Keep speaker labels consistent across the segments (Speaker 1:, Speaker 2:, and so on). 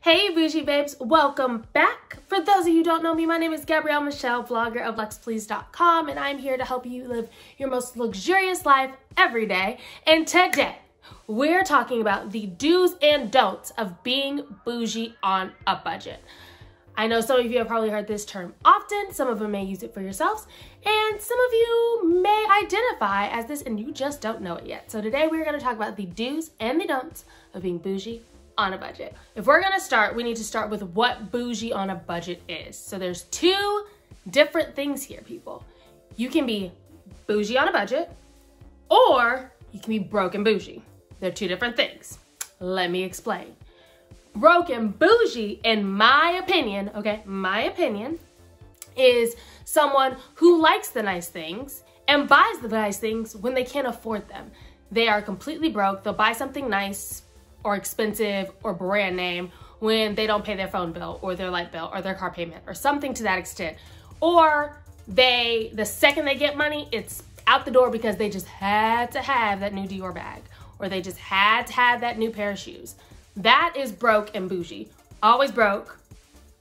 Speaker 1: Hey Boujee Babes, welcome back. For those of you who don't know me, my name is Gabrielle Michelle, vlogger of LuxePlease.com, and I'm here to help you live your most luxurious life every day. And today, we're talking about the do's and don'ts of being bougie on a budget. I know some of you have probably heard this term often, some of you may use it for yourselves, and some of you may identify as this and you just don't know it yet. So today we're gonna talk about the do's and the don'ts of being bougie on a budget. If we're gonna start, we need to start with what bougie on a budget is. So there's two different things here, people. You can be bougie on a budget, or you can be broke and bougie. They're two different things. Let me explain. Broke and bougie, in my opinion, okay, my opinion, is someone who likes the nice things and buys the nice things when they can't afford them. They are completely broke. They'll buy something nice or expensive or brand name when they don't pay their phone bill or their light bill or their car payment or something to that extent. Or the second they get money, it's out the door because they just had to have that new Dior bag or they just had to have that new pair of shoes. That is broke and bougie. Always broke,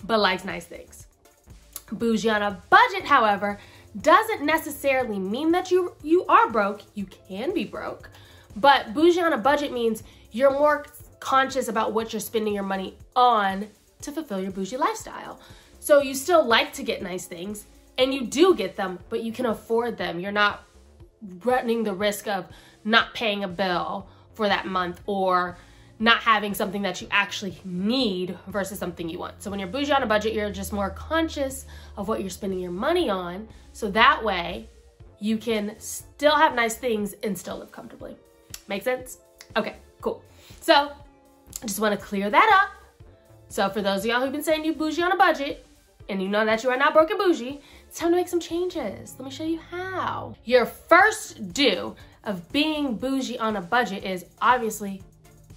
Speaker 1: but likes nice things. Bougie on a budget, however, doesn't necessarily mean that you are broke. You can be broke, but bougie on a budget means you're more conscious about what you're spending your money on to fulfill your bougie lifestyle. So you still like to get nice things and you do get them, but you can afford them. You're not running the risk of not paying a bill for that month or not having something that you actually need versus something you want. So when you're bougie on a budget, you're just more conscious of what you're spending your money on. So that way you can still have nice things and still live comfortably. Make sense? Okay, cool. So I just want to clear that up. So for those of y'all who've been saying you bougie on a budget and you know that you are not broke and bougie, it's time to make some changes. Let me show you how. Your first do of being bougie on a budget is obviously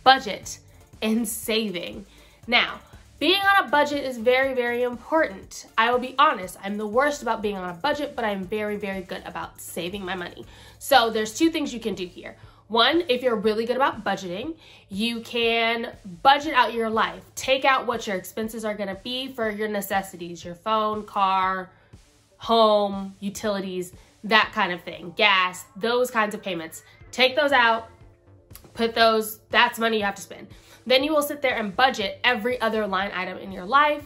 Speaker 1: budget and saving. Now, being on a budget is very, very important. I will be honest, I'm the worst about being on a budget, but I'm very, very good about saving my money. So there's two things you can do here. One, if you're really good about budgeting, you can budget out your life. Take out what your expenses are gonna be for your necessities, your phone, car, home, utilities, that kind of thing, gas, those kinds of payments. Take those out, put those, that's money you have to spend. Then you will sit there and budget every other line item in your life,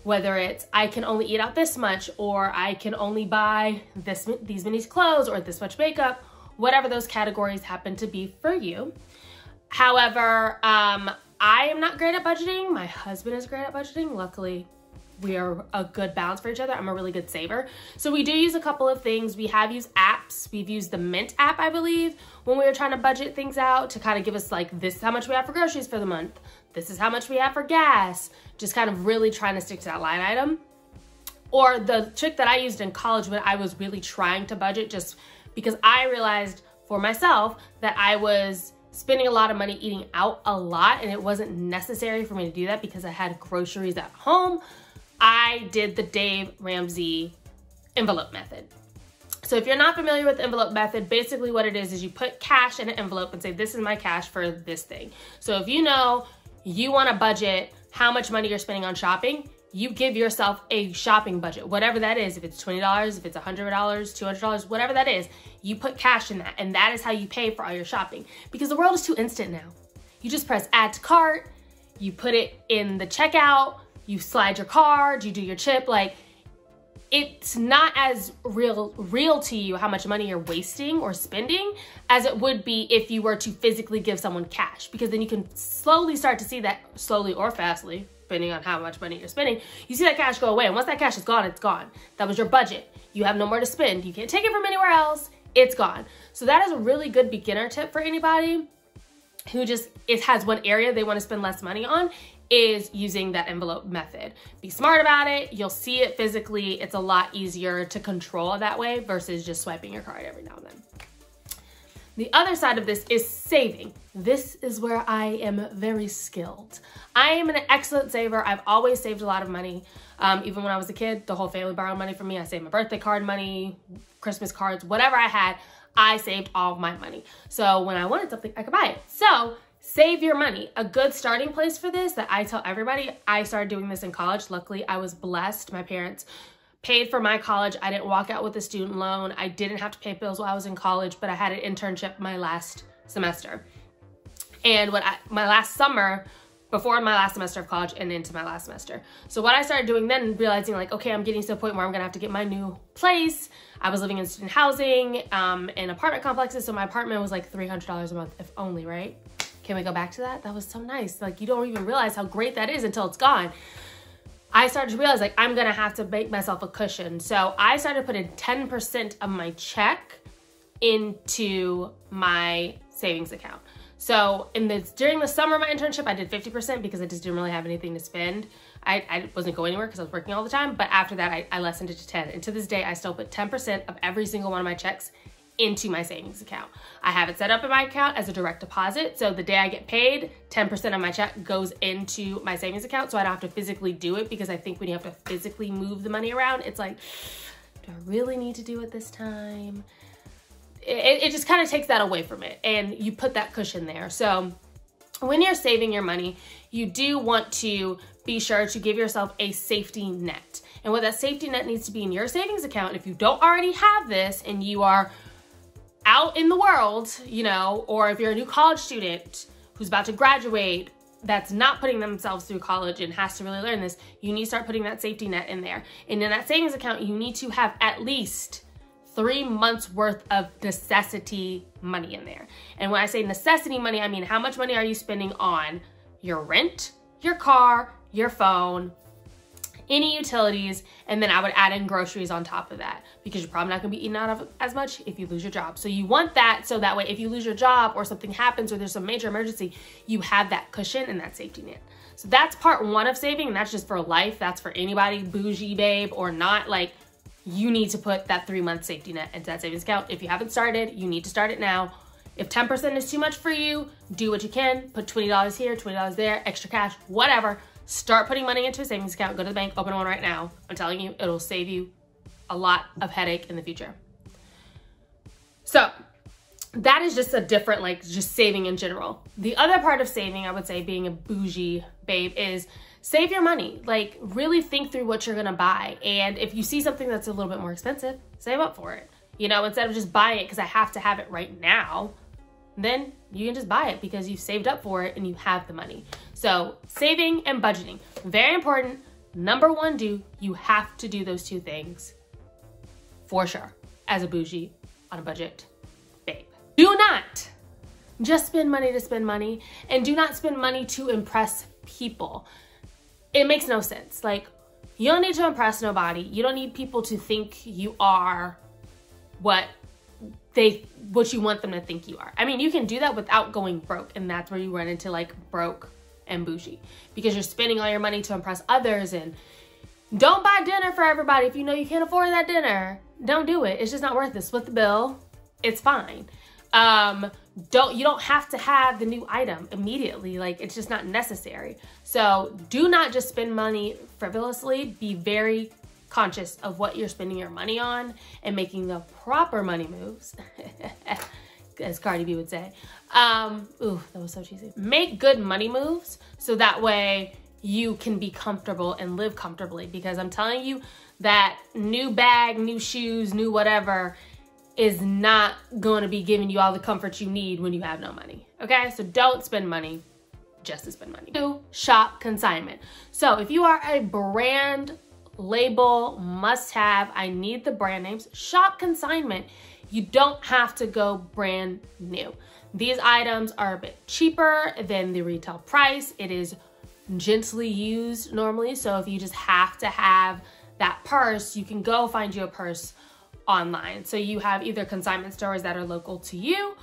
Speaker 1: whether it's I can only eat out this much, or I can only buy these many clothes, or this much makeup, whatever those categories happen to be for you. However, I am not great at budgeting. My husband is great at budgeting. Luckily, we are a good balance for each other. I'm a really good saver. So we do use a couple of things. We have used apps. We've used the Mint app, I believe, when we were trying to budget things out to kind of give us like, this is how much we have for groceries for the month. This is how much we have for gas. Just kind of really trying to stick to that line item. Or the trick that I used in college when I was really trying to budget, just because I realized for myself that I was spending a lot of money eating out a lot and it wasn't necessary for me to do that because I had groceries at home. I did the Dave Ramsey envelope method. So if you're not familiar with the envelope method, basically what it is you put cash in an envelope and say, this is my cash for this thing. So if you know you want to budget how much money you're spending on shopping, you give yourself a shopping budget, whatever that is. If it's $20, if it's $100, $200, whatever that is, you put cash in that. And that is how you pay for all your shopping, because the world is too instant now. You just press add to cart, you put it in the checkout, you slide your card, you do your chip. Like, it's not as real to you how much money you're wasting or spending as it would be if you were to physically give someone cash, because then you can slowly start to see that, slowly or fastly, depending on how much money you're spending, you see that cash go away. And once that cash is gone, it's gone. That was your budget. You have no more to spend. You can't take it from anywhere else. It's gone. So that is a really good beginner tip for anybody who just has one area they want to spend less money on, is using that envelope method. Be smart about it. You'll see it physically. It's a lot easier to control that way versus just swiping your card every now and then. The other side of this is saving. This is where I am very skilled. I am an excellent saver. I've always saved a lot of money. Even when I was a kid, the whole family borrowed money from me. I saved my birthday card money, Christmas cards, whatever I had, I saved all of my money. So when I wanted something, I could buy it. So Save your money. A good starting place for this that I tell everybody, I started doing this in college. Luckily, I was blessed. My parents paid for my college. I didn't walk out with a student loan. I didn't have to pay bills while I was in college, but I had an internship my last semester. And my last summer, before my last semester of college and into my last semester. So what I started doing then, realizing like, okay, I'm getting to the point where I'm gonna have to get my new place. I was living in student housing, in apartment complexes. So my apartment was like $300 a month, if only, right? Can we go back to that? That was so nice. Like, you don't even realize how great that is until it's gone. I started to realize like, I'm gonna have to make myself a cushion. So I started putting 10% of my check into my savings account. So during the summer of my internship, I did 50% because I just didn't really have anything to spend. I wasn't going anywhere because I was working all the time. But after that, I lessened it to 10. And to this day, I still put 10% of every single one of my checks into my savings account. I have it set up in my account as a direct deposit. So the day I get paid, 10% of my check goes into my savings account. So I don't have to physically do it, because I think when you have to physically move the money around, it's like, do I really need to do it this time? It just kind of takes that away from it, and you put that cushion there. So when you're saving your money, you do want to be sure to give yourself a safety net. And what that safety net needs to be in your savings account, if you don't already have this and you are out in the world, you know, or if you're a new college student who's about to graduate, that's not putting themselves through college and has to really learn this, you need to start putting that safety net in there. And in that savings account, you need to have at least 3 months worth of necessity money in there. And when I say necessity money, I mean, how much money are you spending on your rent, your car, your phone, any utilities, and then I would add in groceries on top of that, because you're probably not gonna be eating out of as much if you lose your job. So you want that, so that way if you lose your job or something happens or there's some major emergency, you have that cushion and that safety net. So that's part one of saving, and that's just for life. That's for anybody, bougie babe or not. Like, you need to put that 3-month safety net into that savings account. If you haven't started, you need to start it now. If 10% is too much for you, do what you can. Put $20 here, $20 there, extra cash, whatever. Start putting money into a savings account. Go to the bank, open one right now. I'm telling you, it'll save you a lot of headache in the future. So that is just a different, like, just saving in general. The other part of saving, I would say, being a bougie babe, is save your money. Like, really think through what you're gonna buy. And if you see something that's a little bit more expensive, save up for it. You know, instead of just buying it because I have to have it right now, then you can just buy it because you've saved up for it and you have the money. So saving and budgeting, very important. Number one, you have to do those two things for sure as a bougie on a budget babe. Do not just spend money to spend money, and do not spend money to impress people. It makes no sense. Like, you don't need to impress nobody. You don't need people to think you are what you want them to think you are. I mean, you can do that without going broke, and that's where you run into like broke and bougie, because you're spending all your money to impress others. And don't buy dinner for everybody if you know you can't afford that dinner. Don't do it. It's just not worth it. Split the bill. It's fine. You don't have to have the new item immediately. Like, it's just not necessary. So do not just spend money frivolously. Be very conscious of what you're spending your money on and making the proper money moves, as Cardi B would say. Ooh, that was so cheesy. Make good money moves so that way you can be comfortable and live comfortably, because I'm telling you that new bag, new shoes, new whatever is not going to be giving you all the comfort you need when you have no money. Okay, so don't spend money just to spend money. 2, shop consignment. So if you are a brand label must have, I need the brand names, shop consignment. You don't have to go brand new. These items are a bit cheaper than the retail price. It is gently used normally. So if you just have to have that purse, you can go find you a purse online. So you have either consignment stores that are local to you,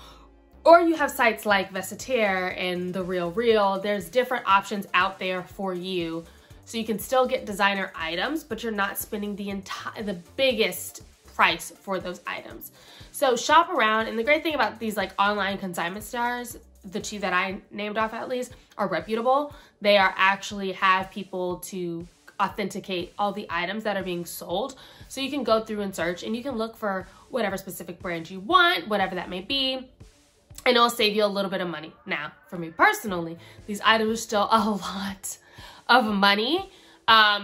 Speaker 1: or you have sites like Vestiaire and The Real. There's different options out there for you. So you can still get designer items, but you're not spending the biggest price for those items. So shop around. And the great thing about these like online consignment stores, the 2 that I named off at least, are reputable. They are actually have people to authenticate all the items that are being sold. So you can go through and search, and you can look for whatever specific brand you want, whatever that may be. and it'll save you a little bit of money. Now, for me personally, these items are still a lot of money.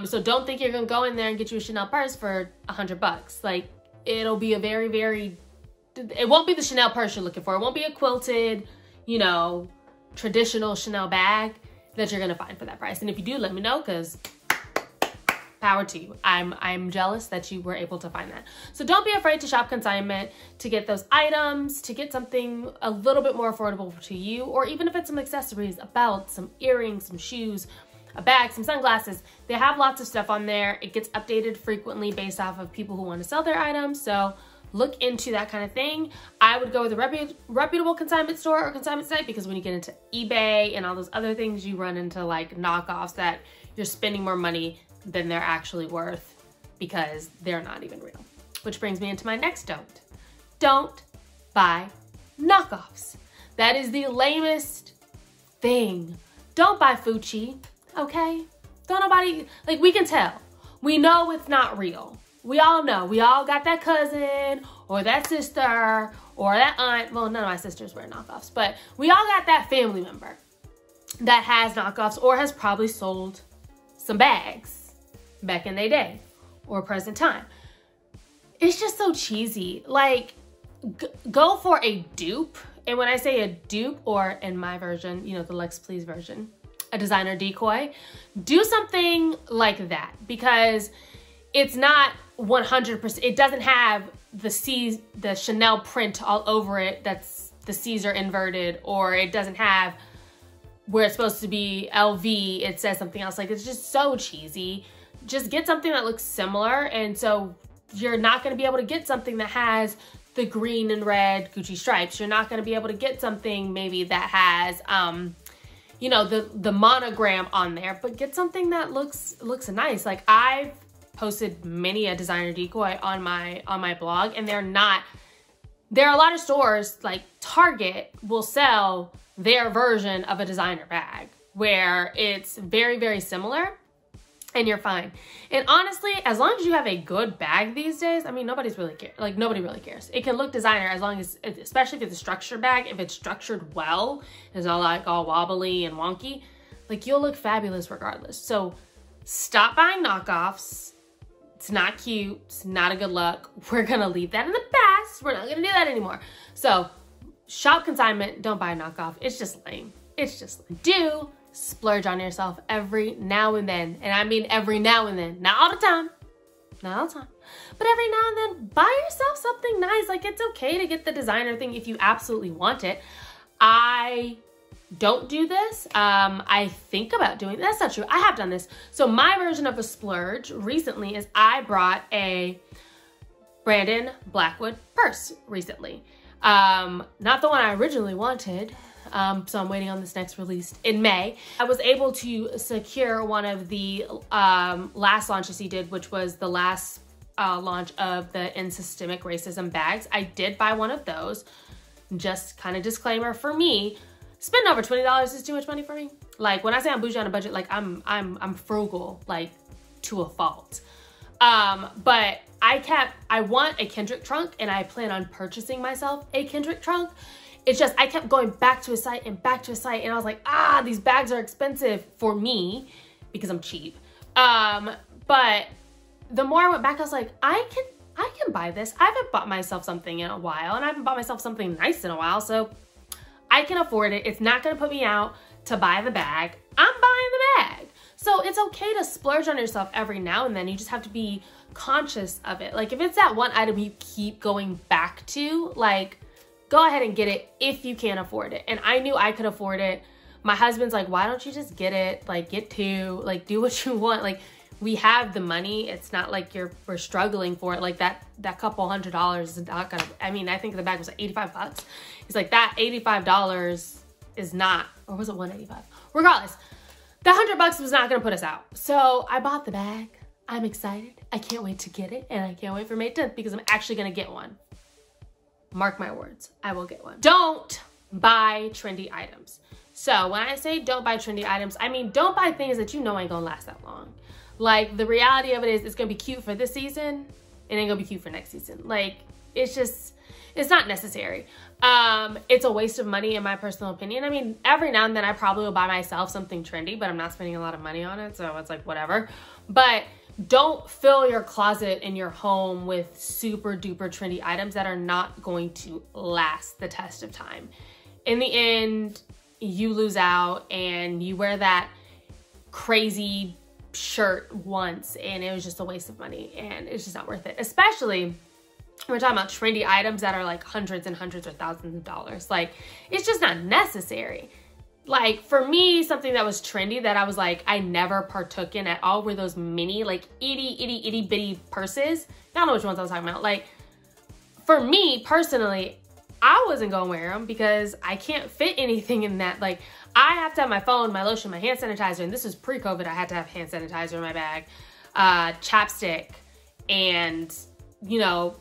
Speaker 1: So don't think you're gonna go in there and get you a Chanel purse for $100. Like, it'll be a very, very, it won't be the Chanel purse you're looking for. It won't be a quilted, you know, traditional Chanel bag that you're gonna find for that price. And if you do, let me know, because power to you. I'm jealous that you were able to find that. So don't be afraid to shop consignment to get those items, to get something a little bit more affordable to you, or even if it's some accessories, a belt, some earrings, some shoes, a bag, some sunglasses. They have lots of stuff on there. It gets updated frequently based off of people who want to sell their items. So look into that kind of thing. I would go with a reputable consignment store or consignment site, because when you get into eBay and all those other things, you run into like knockoffs that you're spending more money than they're actually worth because they're not even real. Which brings me into my next don't. Don't buy knockoffs. That is the lamest thing. Don't buy Fucci. Okay? Don't nobody, like, we can tell. We know it's not real. We all know. We all got that cousin or that sister or that aunt. Well, none of my sisters wear knockoffs, but we all got that family member that has knockoffs or has probably sold some bags back in their day or present time. It's just so cheesy. Like, go for a dupe. And when I say a dupe, or in my version, you know, the Lex Please version, a designer decoy, do something like that, because it's not 100%. It doesn't have the Chanel print all over it. That's the C's are inverted, or it doesn't have where it's supposed to be LV. It says something else. Like, it's just so cheesy. Just get something that looks similar. And so you're not going to be able to get something that has the green and red Gucci stripes. You're not going to be able to get something maybe that has, you know, the monogram on there, but get something that looks nice. Like, I've posted many a designer decoy on my blog, and there are a lot of stores like Target will sell their version of a designer bag where it's very, very similar, and you're fine. And honestly, as long as you have a good bag these days, I mean, nobody really cares. It can look designer as long as, especially if it's a structured bag, if it's structured well, it's not like all wobbly and wonky, like, you'll look fabulous regardless. So stop buying knockoffs. It's not cute. It's not a good look. We're gonna leave that in the past. We're not gonna do that anymore. So shop consignment, don't buy a knockoff. It's just lame. It's just lame. Do splurge on yourself every now and then. And I mean every now and then. Not all the time. Not all the time. But every now and then, buy yourself something nice. Like, it's okay to get the designer thing if you absolutely want it. I don't do this. I think about doing, that's not true. I have done this. So my version of a splurge recently is I brought a Brandon Blackwood purse recently. Not the one I originally wanted. So I'm waiting on this next release in May. I was able to secure one of the last launches he did, which was the last launch of the End Systemic Racism bags. I did buy one of those. Just kind of disclaimer for me, spending over $20 is too much money for me. Like, when I say I'm bougie on a budget, like, I'm frugal, like, to a fault. But I want a Kendrick trunk, and I plan on purchasing myself a Kendrick trunk. It's just, I kept going back to a site and back to a site, and I was like, these bags are expensive for me because I'm cheap. But the more I went back, I was like, I can buy this. I haven't bought myself something in a while, and I haven't bought myself something nice in a while, so I can afford it. It's not gonna put me out to buy the bag. I'm buying the bag. So it's okay to splurge on yourself every now and then. You just have to be conscious of it. Like, if it's that one item you keep going back to, like, go ahead and get it if you can't afford it. And I knew I could afford it. My husband's like, why don't you just get it? Like, get two, like, do what you want. Like, we have the money. It's not like we're struggling for it. Like, that couple $100 is not gonna, I mean, I think the bag was like 85 bucks. He's like, that $85 is not, or was it 185? Regardless, the $100 was not gonna put us out. So I bought the bag. I'm excited. I can't wait to get it. And I can't wait for May 10th because I'm actually gonna get one. Mark my words, I will get one. Don't buy trendy items. So when I say don't buy trendy items, I mean, don't buy things that you know ain't gonna last that long. Like, the reality of it is, it's gonna be cute for this season, it ain't gonna be cute for next season. Like, it's not necessary. It's a waste of money in my personal opinion. I mean, every now and then I probably will buy myself something trendy, but I'm not spending a lot of money on it, so it's like whatever. But don't fill your closet in your home with super duper trendy items that are not going to last the test of time. In the end, you lose out and you wear that crazy shirt once and it was just a waste of money and it's just not worth it. Especially we're talking about trendy items that are like hundreds and hundreds or thousands of dollars. Like, it's just not necessary. Like, for me, something that was trendy that I was like, I never partook in at all were those mini, like, itty bitty purses. Y'all know which ones I was talking about. Like, for me, personally, I wasn't gonna wear them because I can't fit anything in that. Like, I have to have my phone, my lotion, my hand sanitizer, and this was pre-COVID, I had to have hand sanitizer in my bag, chapstick, and, you know,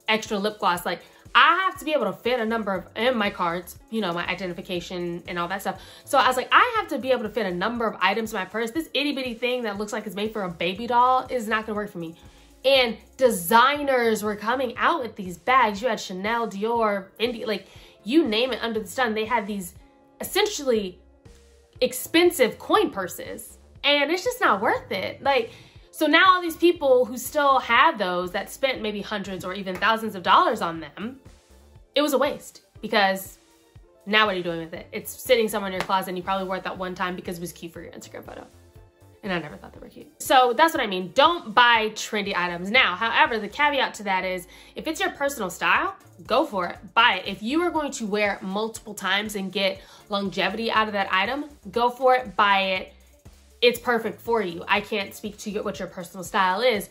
Speaker 1: extra lip gloss. Like, I have to be able to fit a number of, and my cards, you know, my identification and all that stuff. So I was like, I have to be able to fit a number of items in my purse. This itty bitty thing that looks like it's made for a baby doll is not gonna work for me. And designers were coming out with these bags. You had Chanel, Dior, Fendi, like you name it under the sun. They had these essentially expensive coin purses and it's just not worth it. Like, so now all these people who still have those that spent maybe hundreds or even thousands of dollars on them, it was a waste because now what are you doing with it? It's sitting somewhere in your closet and you probably wore it that one time because it was cute for your Instagram photo. And I never thought they were cute. So that's what I mean. Don't buy trendy items. Now, however, the caveat to that is if it's your personal style, go for it, buy it. If you are going to wear it multiple times and get longevity out of that item, go for it, buy it. It's perfect for you. I can't speak to what your personal style is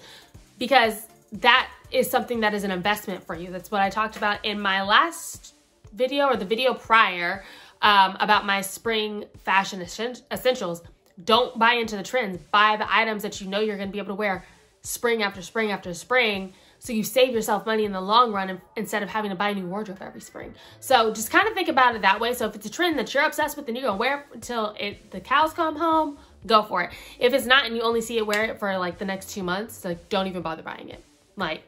Speaker 1: because that is something that is an investment for you. That's what I talked about in my last video or the video prior about my spring fashion essentials. Don't buy into the trends. Buy the items that you know you're gonna be able to wear spring after spring after spring so you save yourself money in the long run instead of having to buy a new wardrobe every spring. So just kind of think about it that way. So if it's a trend that you're obsessed with and you're gonna wear it until the cows come home, go for it. If it's not and you only see it, wear it for like the next 2 months, like don't even bother buying it. Like,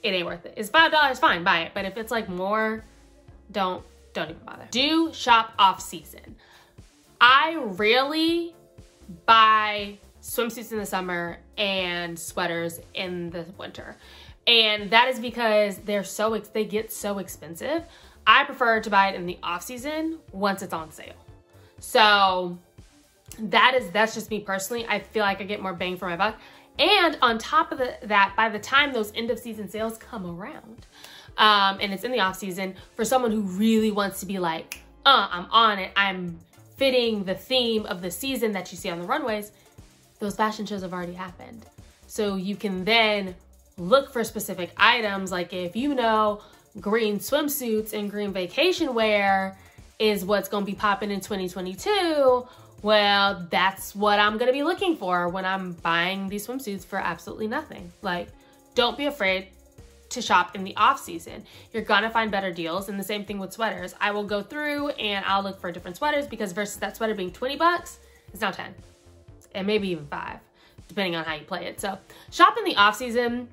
Speaker 1: it ain't worth it. It's $5, fine, buy it. But if it's like more, don't even bother. Do shop off season. I really buy swimsuits in the summer and sweaters in the winter. And that is because they get so expensive. I prefer to buy it in the off season once it's on sale. So that's just me personally. I feel like I get more bang for my buck. And on top of that, by the time those end of season sales come around, and it's in the off season, for someone who really wants to be like, I'm on it, I'm fitting the theme of the season that you see on the runways, those fashion shows have already happened. So you can then look for specific items. Like if you know green swimsuits and green vacation wear is what's gonna be popping in 2022, well, that's what I'm gonna be looking for when I'm buying these swimsuits for absolutely nothing. Like, don't be afraid to shop in the off season. You're gonna find better deals. And the same thing with sweaters. I will go through and I'll look for different sweaters because versus that sweater being 20 bucks, it's now 10 and maybe even 5, depending on how you play it. So shop in the off season.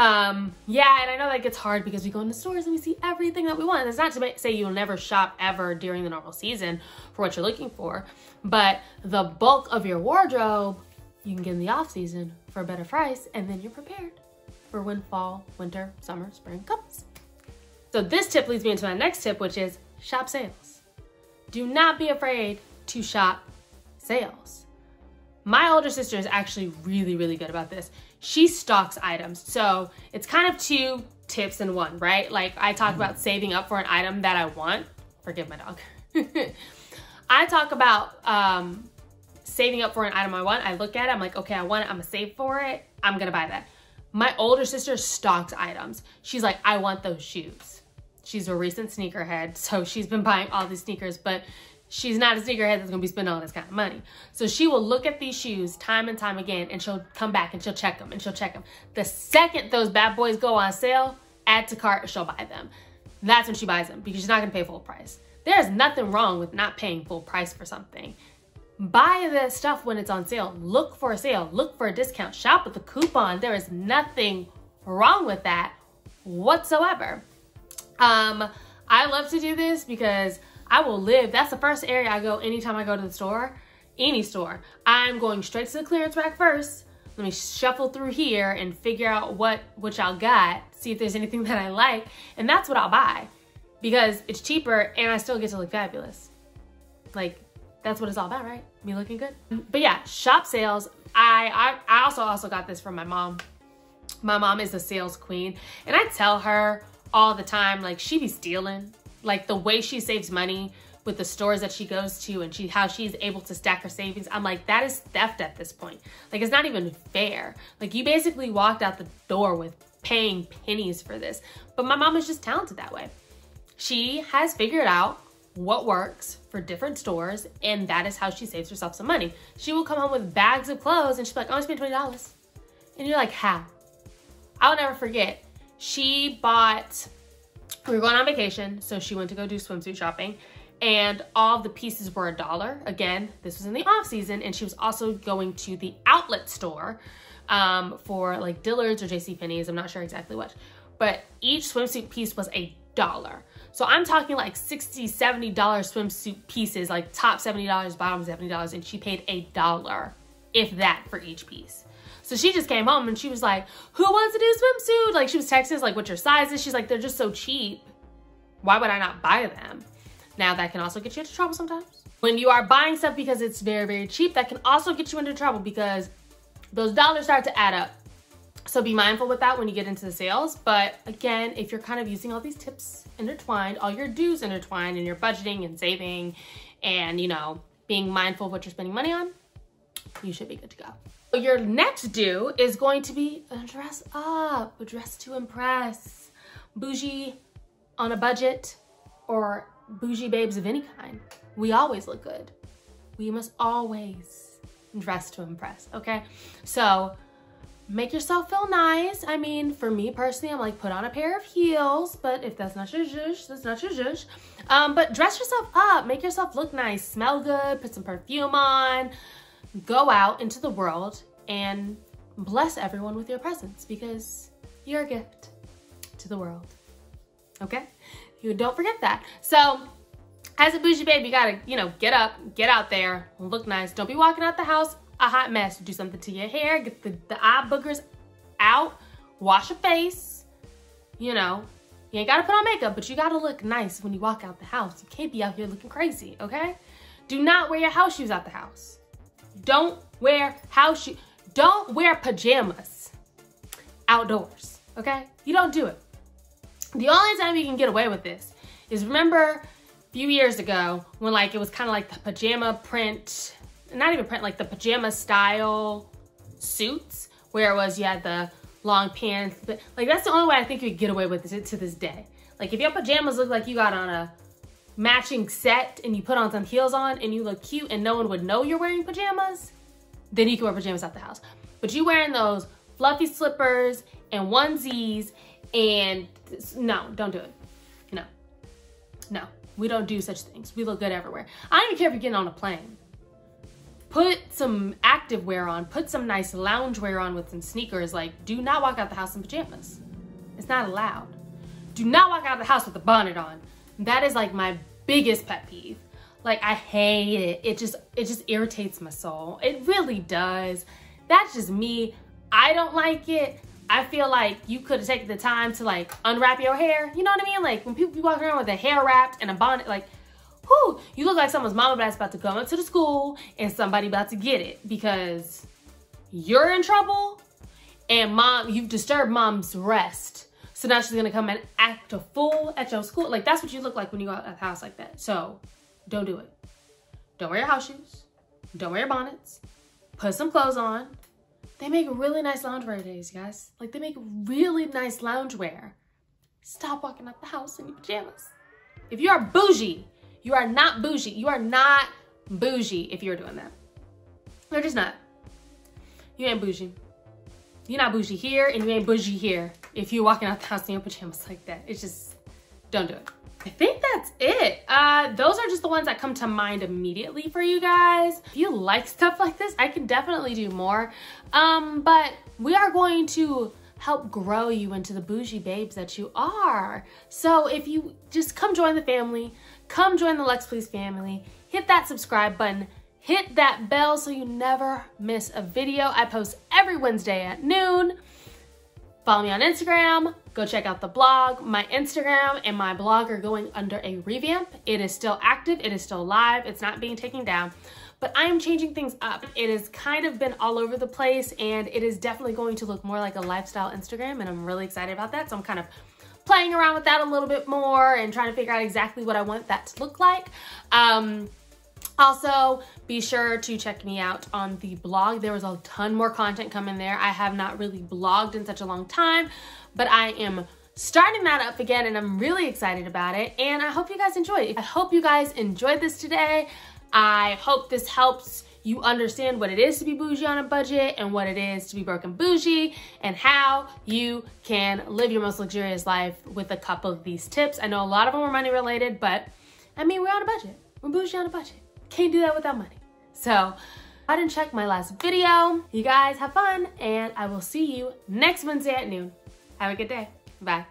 Speaker 1: Yeah, and I know that gets hard because we go into stores and we see everything that we want. That's not to say you'll never shop ever during the normal season for what you're looking for, but the bulk of your wardrobe, you can get in the off season for a better price and then you're prepared for when fall, winter, summer, spring comes. So this tip leads me into my next tip, which is shop sales. Do not be afraid to shop sales. My older sister is actually really, really good about this. She stocks items. So it's kind of 2 tips in one, right? Like I talk about saving up for an item that I want. Forgive my dog. I talk about saving up for an item I want. I look at it, I'm like, okay, I want it, I'm gonna save for it, I'm gonna buy that. My older sister stocks items. She's like, I want those shoes. She's a recent sneakerhead, so she's been buying all these sneakers, but she's not a sneakerhead that's gonna be spending all this kind of money. So she will look at these shoes time and time again, and she'll come back and she'll check them and she'll check them. The second those bad boys go on sale, add to cart, she'll buy them. That's when she buys them because she's not gonna pay full price. There's nothing wrong with not paying full price for something. Buy the stuff when it's on sale. Look for a sale, look for a discount, shop with a coupon. There is nothing wrong with that. whatsoever. I love to do this because I will live. That's the first area I go anytime I go to the store, any store. I'm going straight to the clearance rack first. Let me shuffle through here and figure out what y'all got, see if there's anything that I like, and that's what I'll buy because it's cheaper and I still get to look fabulous. Like, that's what it's all about, right? Me looking good. But yeah, shop sales. I also got this from my mom. My mom is a sales queen, and I tell her all the time, like, she be stealing. Like, the way she saves money with the stores that she goes to and how she's able to stack her savings, I'm like, that is theft at this point. Like, it's not even fair. Like, you basically walked out the door with paying pennies for this. But my mom is just talented that way. She has figured out what works for different stores, and that is how she saves herself some money. She will come home with bags of clothes and she's like, oh, I spent $20. And you're like, how? I'll never forget. We were going on vacation, so she went to go do swimsuit shopping, and all the pieces were $1. Again, this was in the off season, and she was also going to the outlet store for like Dillard's or JCPenney's, I'm not sure exactly what, but each swimsuit piece was $1. So I'm talking like $60, $70 swimsuit pieces, like top $70, bottom $70, and she paid $1, if that, for each piece. So she just came home and she was like, who wants to do swimsuit? Like, she was texting us like, what's your sizes? She's like, they're just so cheap. Why would I not buy them? Now, that can also get you into trouble sometimes. When you are buying stuff because it's very, very cheap, that can also get you into trouble because those dollars start to add up. So be mindful with that when you get into the sales. But again, if you're kind of using all these tips intertwined, all your do's intertwined, and you're budgeting and saving and, you know, being mindful of what you're spending money on, you should be good to go. Your next do is going to be dress up, dress to impress, bougie on a budget, or bougie babes of any kind. We always look good. We must always dress to impress, okay? So make yourself feel nice. I mean, for me personally, I'm like, put on a pair of heels, but if that's not your zhuzh, that's not your zhuzh. But dress yourself up, make yourself look nice, smell good, put some perfume on, go out into the world and bless everyone with your presence because you're a gift to the world, okay? You don't forget that. So as a bougie babe, you gotta, you know, get up, get out there, look nice. Don't be walking out the house a hot mess. Do something to your hair, get the eye boogers out, wash your face. You know, you ain't gotta put on makeup, but you gotta look nice when you walk out the house. You can't be out here looking crazy, okay? Do not wear your house shoes out the house. Don't wear house shoes. Don't wear pajamas outdoors, okay? You don't do it. The only time you can get away with this is, remember a few years ago when like it was kind of like the pajama print, not even print, like the pajama style suits where it was, you had the long pants, but like that's the only way I think you could get away with it to this day. Like if your pajamas look like you got on a matching set and you put on some heels on and you look cute and no one would know you're wearing pajamas, then you can wear pajamas out the house. But you wearing those fluffy slippers and onesies and no, don't do it. No, we don't do such things. We look good everywhere. I don't even care if you're getting on a plane. Put some active wear on, put some nice lounge wear on with some sneakers. Like, do not walk out the house in pajamas. It's not allowed. Do not walk out of the house with a bonnet on. That is like my biggest pet peeve. Like, I hate it. It just irritates my soul. It really does. That's just me. I don't like it. I feel like you could have taken the time to like unwrap your hair. You know what I mean? Like when people be walking around with their hair wrapped and a bonnet, like, whoo, you look like someone's mama that's about to go into the school and somebody about to get it because you're in trouble and mom, you've disturbed mom's rest. So now she's gonna come and act a fool at your school. Like that's what you look like when you go out of the house like that. So don't do it. Don't wear your house shoes. Don't wear your bonnets. Put some clothes on. They make really nice loungewear nowadays, guys. Like they make really nice loungewear. Stop walking out the house in your pajamas. If you are bougie, you are not bougie. You are not bougie if you're doing that. You're just not. You ain't bougie. You're not bougie here and you ain't bougie here if you're walking out the house in your pajamas like that. It's just, don't do it. I think that's it. Those are just the ones that come to mind immediately for you guys. If you like stuff like this, I can definitely do more. But we are going to help grow you into the bougie babes that you are. So if you just come join the family, come join the Luxe Please family, hit that subscribe button, hit that bell so you never miss a video. I post every Wednesday at noon. Follow me on Instagram. Go check out the blog. My Instagram and my blog are going under a revamp. It is still active. It is still live. It's not being taken down. But I am changing things up. It has kind of been all over the place, and it is definitely going to look more like a lifestyle Instagram, and I'm really excited about that. So I'm kind of playing around with that a little bit more and trying to figure out exactly what I want that to look like. Also, be sure to check me out on the blog. There was a ton more content coming there. I have not really blogged in such a long time, but I am starting that up again, and I'm really excited about it, and I hope you guys enjoyed it. I hope you guys enjoyed this today. I hope this helps you understand what it is to be bougie on a budget and what it is to be broke and bougie and how you can live your most luxurious life with a couple of these tips. I know a lot of them are money related, but I mean, we're on a budget. We're bougie on a budget. Can't do that without money. So I didn't check my last video. You guys have fun, and I will see you next Wednesday at noon. Have a good day. Bye.